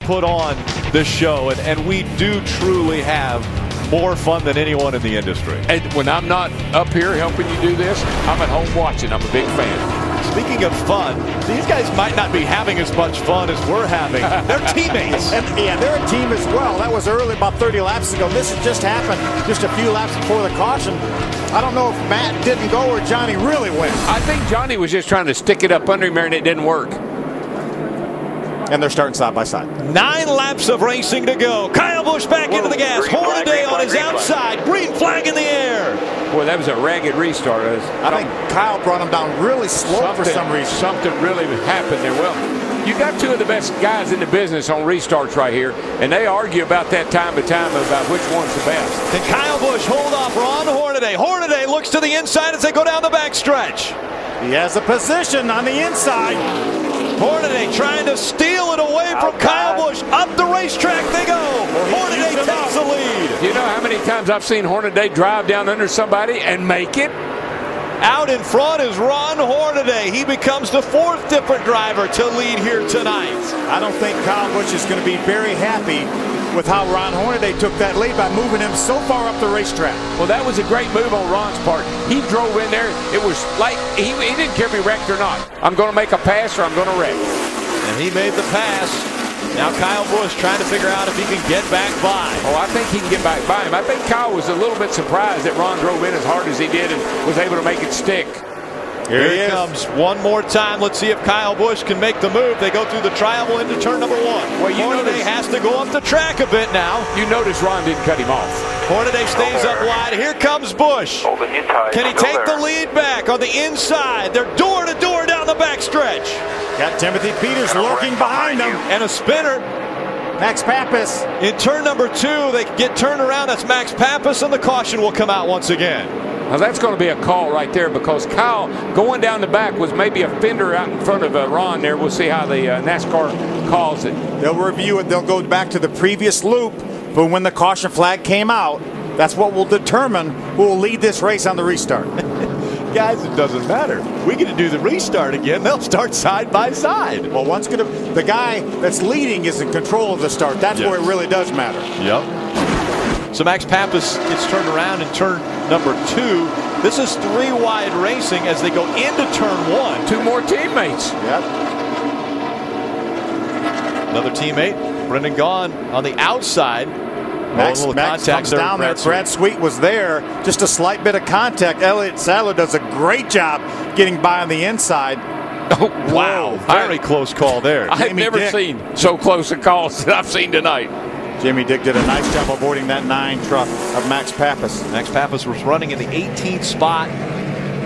put on this show, and we do truly have more fun than anyone in the industry. And when I'm not up here helping you do this, I'm at home watching. I'm a big fan. Speaking of fun, these guys might not be having as much fun as we're having. They're teammates. Yeah, they're a team as well. That was early, about 30 laps ago. This has just happened just a few laps before the caution. I don't know if Matt didn't go or Johnny really went. I think Johnny was just trying to stick it up under him there, and it didn't work. And they're starting side by side. 9 laps of racing to go. Kyle Busch back into the gas. Hornaday on his outside. Green flag in the air. Boy, that was a ragged restart. I think Kyle brought him down really slow for some reason. Something really happened there. Well, you got two of the best guys in the business on restarts right here, and they argue about that time to time about which one's the best. Can Kyle Busch hold off Ron Hornaday? Hornaday looks to the inside as they go down the backstretch. He has a position on the inside. Hornaday trying to steal it away from Kyle Busch. Up the racetrack they go. Hornaday takes the lead. You know how many times I've seen Hornaday drive down under somebody and make it? Out in front is Ron Hornaday. He becomes the 4th different driver to lead here tonight. I don't think Kyle Busch is going to be very happy with how Ron Hornaday took that lead by moving him so far up the racetrack. Well, that was a great move on Ron's part. He drove in there. It was like he didn't care if he wrecked or not. I'm going to make a pass or I'm going to wreck. And he made the pass. Now Kyle Busch trying to figure out if he can get back by. Oh, I think he can get back by him. I think Kyle was a little bit surprised that Ron drove in as hard as he did and was able to make it stick. Here he comes one more time. Let's see if Kyle Busch can make the move. They go through the tri-oval into turn number 1. Well, Hornaday has to go up the track a bit now. You notice Ron didn't cut him off. Hornaday stays up wide. Here comes Busch. Can he take the lead back on the inside? They're door to door down the backstretch. Got Timothy Peters lurking behind him. And a spinner. Max Pappas. In turn number 2, they get turned around. That's Max Pappas, and the caution will come out once again. Now that's going to be a call right there because Kyle going down the back was maybe a fender out in front of Ron there. We'll see how the NASCAR calls it. They'll review it. They'll go back to the previous loop. But when the caution flag came out, that's what will determine who will lead this race on the restart. Guys, it doesn't matter. We get to do the restart again. They'll start side by side. Well, the guy that's leading is in control of the start. That's where it really does matter. Yep. So Max Pappas gets turned around in turn number 2. This is 3 wide racing as they go into turn 1. 2 more teammates. Yep. Another teammate, Brendan Gaughan on the outside. Max comes down there. Brad Sweet was there. Just a slight bit of contact. Elliott Sadler does a great job getting by on the inside. Oh, wow. Very close call there. I've never seen so close a call that I've seen tonight. Jimmy Dick did a nice job avoiding that 9 truck of Max Pappas. Max Pappas was running in the 18th spot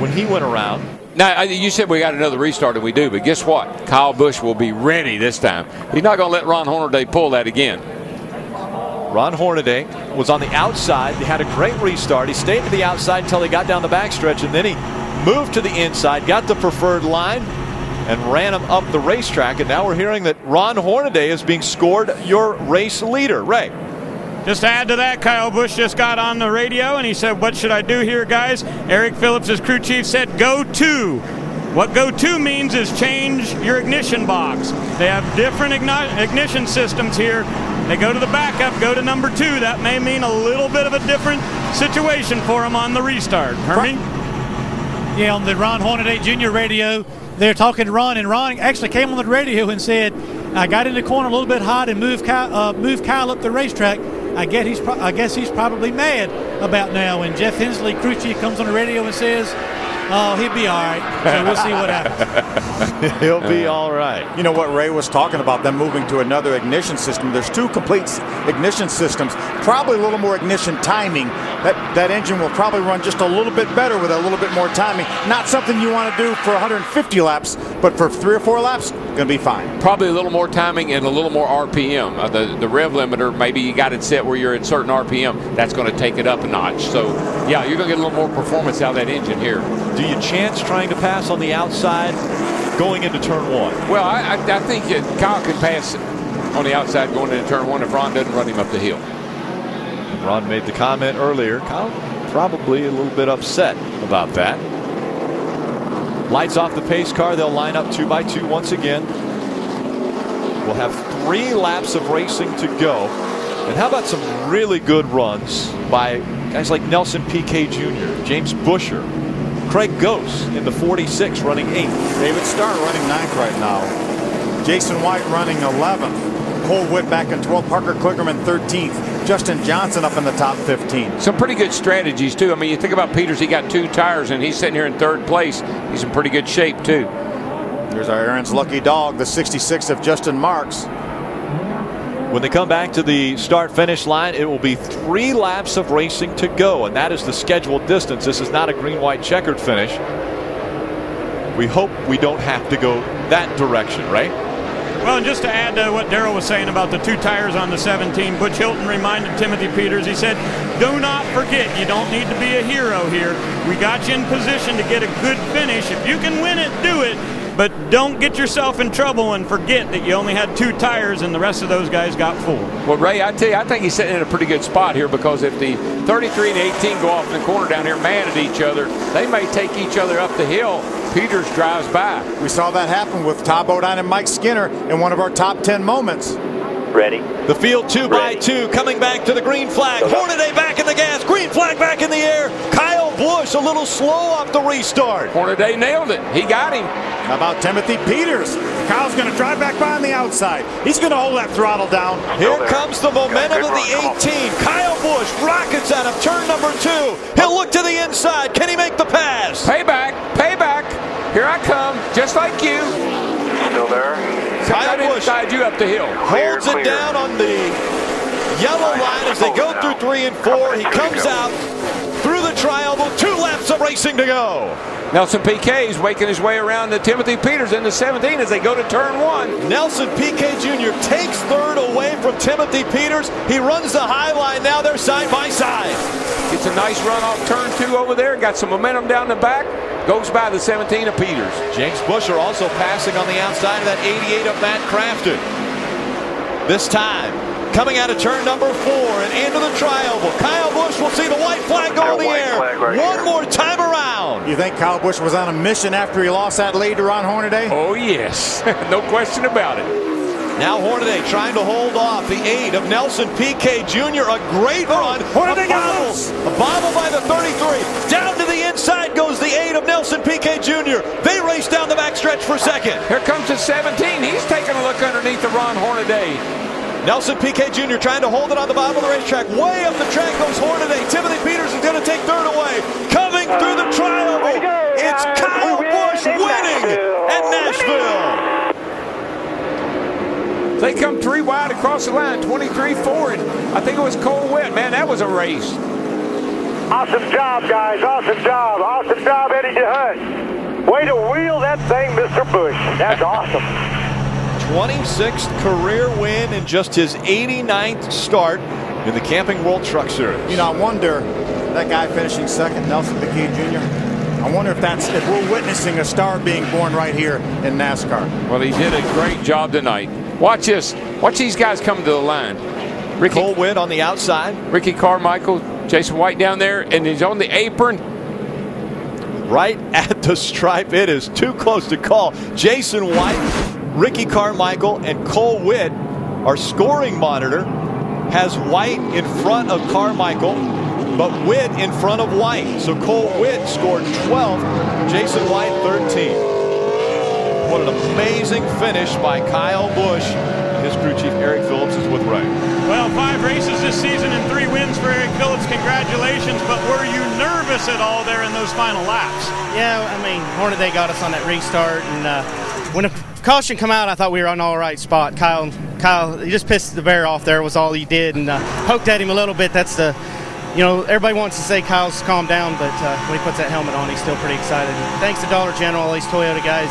when he went around. Now, you said we got another restart, and we do, but guess what? Kyle Busch will be ready this time. He's not going to let Ron Hornaday pull that again. Ron Hornaday was on the outside. He had a great restart. He stayed to the outside until he got down the backstretch, and then he moved to the inside, got the preferred line, and ran him up the racetrack. And now we're hearing that Ron Hornaday is being scored your race leader. Ray. Just to add to that, Kyle Busch just got on the radio, and he said, "What should I do here, guys?" Eric Phillips, his crew chief, said, "Go to." What go to means is change your ignition box. They have different ignition systems here. They go to the backup, go to number 2. That may mean a little bit of a different situation for them on the restart. Hermie? Yeah, on the Ron Hornaday Jr. radio, they're talking to Ron, and Ron actually came on the radio and said, "I got in the corner a little bit hot and moved Kyle up the racetrack. I guess he's probably mad about now." And Jeff Hensley, crew chief, comes on the radio and says, "Oh, he'll be all right." So we'll see what happens. He'll be all right. You know what Ray was talking about, them moving to another ignition system. There's 2 complete ignition systems, probably a little more ignition timing. That engine will probably run just a little bit better with a little bit more timing. Not something you want to do for 150 laps, but for 3 or 4 laps, going to be fine. Probably a little more timing and a little more RPM. The rev limiter, maybe you got it set where you're at certain RPM. That's going to take it up a notch. So, yeah, you're going to get a little more performance out of that engine here. Do you chance trying to pass on the outside going into turn 1? Well, I think Kyle can pass on the outside going into turn 1 if Ron doesn't run him up the hill. Ron made the comment earlier. Kyle probably a little bit upset about that. Lights off the pace car. They'll line up 2 by 2 once again. We'll have 3 laps of racing to go. And how about some really good runs by guys like Nelson Piquet Jr., James Buescher, Craig Gose in the 46 running 8th. David Starr running 9th right now. Jason White running 11th. Cole Witt back in 12th. Parker Kligerman 13th. Justin Johnson up in the top 15. Some pretty good strategies, too. I mean, you think about Peters, he got 2 tires, and he's sitting here in 3rd place. He's in pretty good shape, too. Here's our Aaron's lucky dog, the 66 of Justin Marks. When they come back to the start-finish line, it will be 3 laps of racing to go, and that is the scheduled distance. This is not a green-white checkered finish. We hope we don't have to go that direction, right? Well, and just to add to what Darrell was saying about the 2 tires on the 17, Butch Hilton reminded Timothy Peters, he said, do not forget, you don't need to be a hero here. We got you in position to get a good finish. If you can win it, do it. But don't get yourself in trouble and forget that you only had 2 tires and the rest of those guys got 4. Well, Ray, I tell you, I think he's sitting in a pretty good spot here, because if the 33 and 18 go off in the corner down here, man at each other, they may take each other up the hill. Peters drives by. We saw that happen with Todd Bodine and Mike Skinner in one of our top 10 moments. Ready. The field 2 by 2 coming back to the green flag. Hornaday back in the gas. Green flag back in the air. Kyle Busch a little slow off the restart. Hornaday nailed it. He got him. How about Timothy Peters? Kyle's going to drive back by on the outside. He's going to hold that throttle down. Here comes the momentum of the 18. Kyle Busch rockets out of turn number 2. He'll look to the inside. Can he make the pass? Payback. Payback. Here I come. Just like you. Still there. Kyle Busch inside you up the hill. Holds it down on the yellow line as they go through 3 and 4. He comes out through the tri-oval. 2 laps of racing to go. Nelson Piquet is making his way around to Timothy Peters in the 17 as they go to turn 1. Nelson Piquet Jr. takes 3rd away from Timothy Peters. He runs the high line. Now they're side by side. Gets a nice run off turn 2 over there. Got some momentum down the back. Goes by the 17 of Peters. James Buescher also passing on the outside of that 88 of Matt Crafton. This time, coming out of turn number 4 and into the tri-oval. Kyle Busch will see the white flag go in the air. One more time around. You think Kyle Busch was on a mission after he lost that lead to Ron Hornaday? Oh, yes. No question about it. Now Hornaday trying to hold off the 8 of Nelson Piquet Jr. A great run. Hornaday goes. A bobble by the 33. Down to the inside goes the 8 of Nelson Piquet Jr. They race down the backstretch for 2nd. Here comes the 17. He's taking a look underneath the Ron Hornaday. Nelson Piquet Jr. trying to hold it on the bottom of the racetrack. Way up the track goes Hornaday. Timothy Peters is going to take 3rd away. Coming through the tri-oval, it's Kyle Busch winning at Nashville. They come 3 wide across the line, 23-4, and I think it was Cole Witt. Man, that was a race. Awesome job, guys. Awesome job. Awesome job, Eddie DeHutt. Way to wheel that thing, Mr. Busch. That's awesome. 26th career win in just his 89th start in the Camping World Truck Series. You know, I wonder, that guy finishing 2nd, Nelson Piquet Jr., I wonder if we're witnessing a star being born right here in NASCAR. Well, he did a great job tonight. Watch this. Watch these guys come to the line. Cole Witt on the outside. Ricky Carmichael, Jason White down there, and he's on the apron. Right at the stripe. It is too close to call. Jason White, Ricky Carmichael, and Cole Witt. Our scoring monitor has White in front of Carmichael, but Witt in front of White. So Cole Witt scored 12, Jason White 13. What an amazing finish by Kyle Busch. His crew chief Eric Phillips is with Ray. Well, 5 races this season and 3 wins for Eric Phillips. Congratulations. But were you nervous at all there in those final laps? Yeah, I mean, Hornaday got us on that restart, and when the caution come out, I thought we were on all right spot. Kyle, he just pissed the bear off there was all he did, and poked at him a little bit. That's the, you know, everybody wants to say Kyle's calmed down, but when he puts that helmet on, he's still pretty excited. And thanks to Dollar General, all these Toyota guys.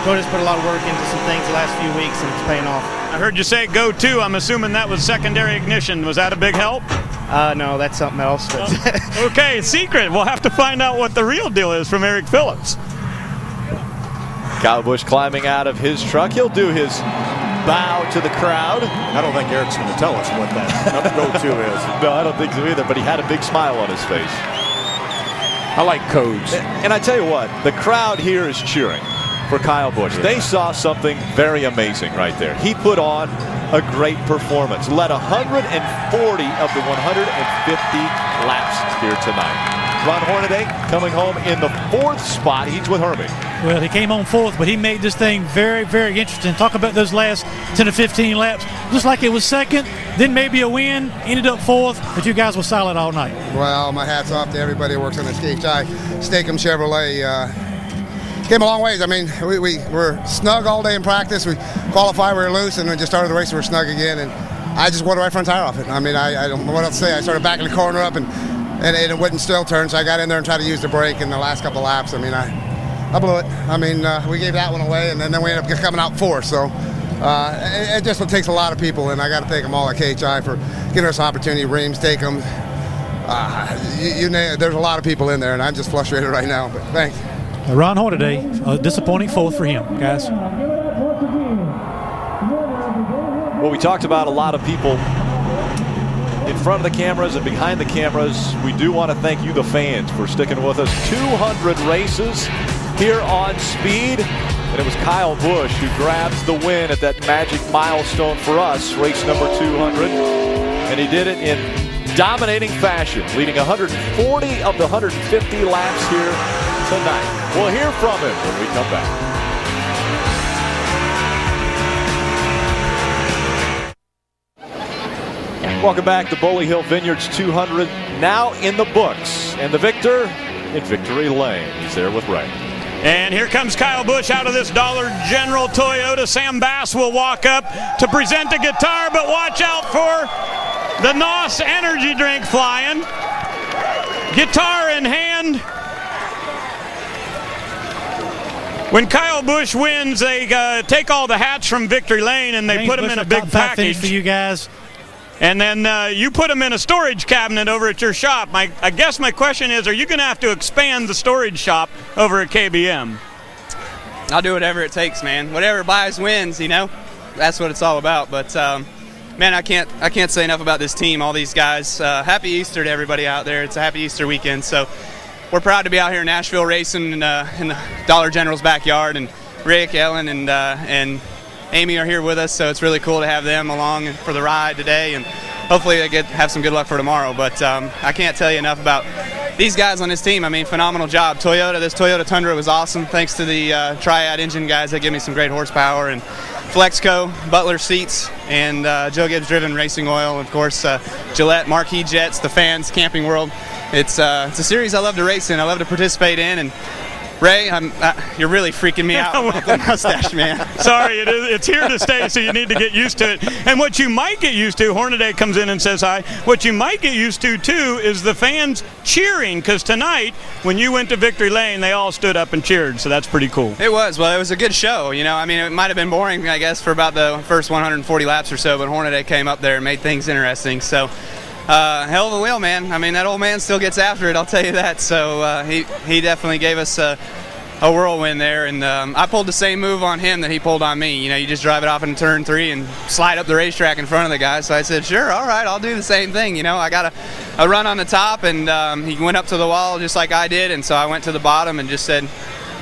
Toyota's put a lot of work into some things the last few weeks, and it's paying off. I heard you say go 2. I'm assuming that was secondary ignition. Was that a big help? No, that's something else. But okay, secret. We'll have to find out what the real deal is from Eric Phillips. Kyle Busch climbing out of his truck. He'll do his bow to the crowd. I don't think Eric's going to tell us what that go-to is. No, I don't think so either, but he had a big smile on his face. I like codes. And I tell you what, the crowd here is cheering for Kyle Busch. They saw something very amazing right there. He put on a great performance. Led 140 of the 150 laps here tonight. Ron Hornaday coming home in the 4th spot. He's with Hermie. Well, he came on 4th, but he made this thing very, very interesting. Talk about those last 10 to 15 laps. Looks like it was 2nd, then maybe a win, ended up 4th, but you guys were solid all night. Well, my hat's off to everybody who works on this HI Steakum Chevrolet. Came a long ways. I mean, we were snug all day in practice. We qualified, we were loose, and we just started the race, we were snug again. And I just wore the right front tire off it. I mean, I don't know what else to say. I started backing the corner up, and it wouldn't still turn, so I got in there and tried to use the brake in the last couple of laps. I mean, I blew it. I mean, we gave that one away, and then we ended up coming out 4th. So it just takes a lot of people, and I got to thank them all at KHI for giving us an opportunity. Reams, take them. There's a lot of people in there, and I'm just frustrated right now, but thanks. Ron Hornaday, a disappointing 4th for him, guys. Well, we talked about a lot of people in front of the cameras and behind the cameras. We do want to thank you, the fans, for sticking with us. 200 races here on Speed. And it was Kyle Busch who grabs the win at that magic milestone for us, race number 200. And he did it in dominating fashion, leading 140 of the 150 laps here tonight. We'll hear from him when we come back. Welcome back to Boley Hill Vineyards 200, now in the books. And the victor in Victory Lane. He's there with Ray. And here comes Kyle Busch out of this Dollar General Toyota. Sam Bass will walk up to present the guitar, but watch out for the NOS energy drink flying. Guitar in hand. When Kyle Busch wins, they take all the hats from Victory Lane and they put them in a big package for you guys. And then you put them in a storage cabinet over at your shop. I guess my question is, are you going to have to expand the storage shop over at KBM? I'll do whatever it takes, man. Whatever buys wins, you know. That's what it's all about. But man, I can't say enough about this team, all these guys. Happy Easter to everybody out there. It's a happy Easter weekend. So we're proud to be out here in Nashville racing in the Dollar General's backyard. And Rick, Ellen, and Amy are here with us, so it's really cool to have them along for the ride today, and hopefully they have some good luck for tomorrow. But I can't tell you enough about these guys on this team. I mean, phenomenal job. This Toyota Tundra was awesome, thanks to the Triad engine guys that give me some great horsepower, and Flexco, Butler seats, and Joe Gibbs Driven Racing Oil, of course, Gillette, Marquee Jets, the fans, Camping World. It's a series I love to race in, I love to participate in, and Ray, you're really freaking me out with the mustache, man. Sorry, it's here to stay, so you need to get used to it. And what you might get used to, Hornaday comes in and says hi, what you might get used to, too, is the fans cheering, because tonight, when you went to Victory Lane, they all stood up and cheered, so that's pretty cool. It was. Well, it was a good show, you know. I mean, it might have been boring, I guess, for about the first 140 laps or so, but Hornaday came up there and made things interesting, so hell of a wheel, man. I mean, that old man still gets after it, I'll tell you that. So he definitely gave us a whirlwind there, and I pulled the same move on him that he pulled on me. You know, you just drive it off in turn 3 and slide up the racetrack in front of the guy. So I said, sure, all right, I'll do the same thing. You know, I got a run on the top, and he went up to the wall just like I did, and so I went to the bottom and just said,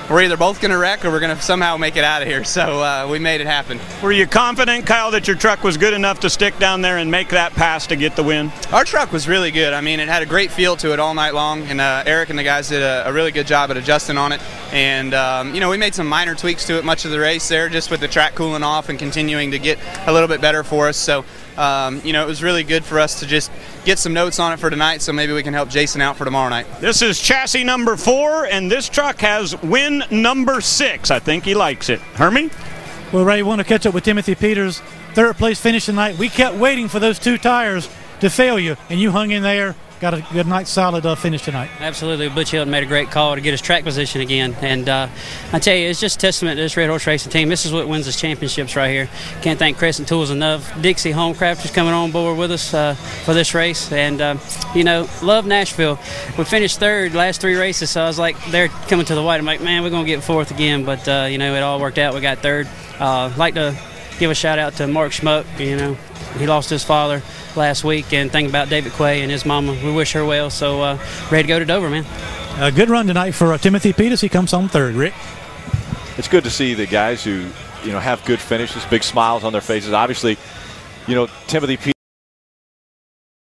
we're either both going to wreck or we're going to somehow make it out of here. So we made it happen. Were you confident, Kyle, that your truck was good enough to stick down there and make that pass to get the win? Our truck was really good. I mean, it had a great feel to it all night long, and Eric and the guys did a really good job at adjusting on it. And, you know, we made some minor tweaks to it much of the race there, just with the track cooling off and continuing to get a little bit better for us. So, you know, it was really good for us to just get some notes on it for tonight, so maybe we can help Jason out for tomorrow night. This is chassis number 4, and this truck has win number 6. I think he likes it. Hermie? Well, Ray, want to catch up with Timothy Peters. 3rd place finish tonight. We kept waiting for those 2 tires to fail you, and you hung in there. Got a good night, solid finish tonight. Absolutely. Butch Hilton made a great call to get his track position again. And I tell you, it's just a testament to this Red Horse Racing team. This is what wins us championships right here. Can't thank Crescent Tools enough. Dixie Homecrafters coming on board with us for this race. And, you know, love Nashville. We finished 3rd last 3 races, so I was like, they're coming to the white. I'm like, man, we're going to get 4th again. But, you know, it all worked out. We got 3rd. I'd like to give a shout-out to Mark Schmuck. You know, he lost his father last week, and think about David Quay and his mama. We wish her well, so ready to go to Dover, man. A good run tonight for Timothy Peters. He comes home 3rd. Rick? It's good to see the guys who, you know, have good finishes, big smiles on their faces. Obviously, you know, Timothy P.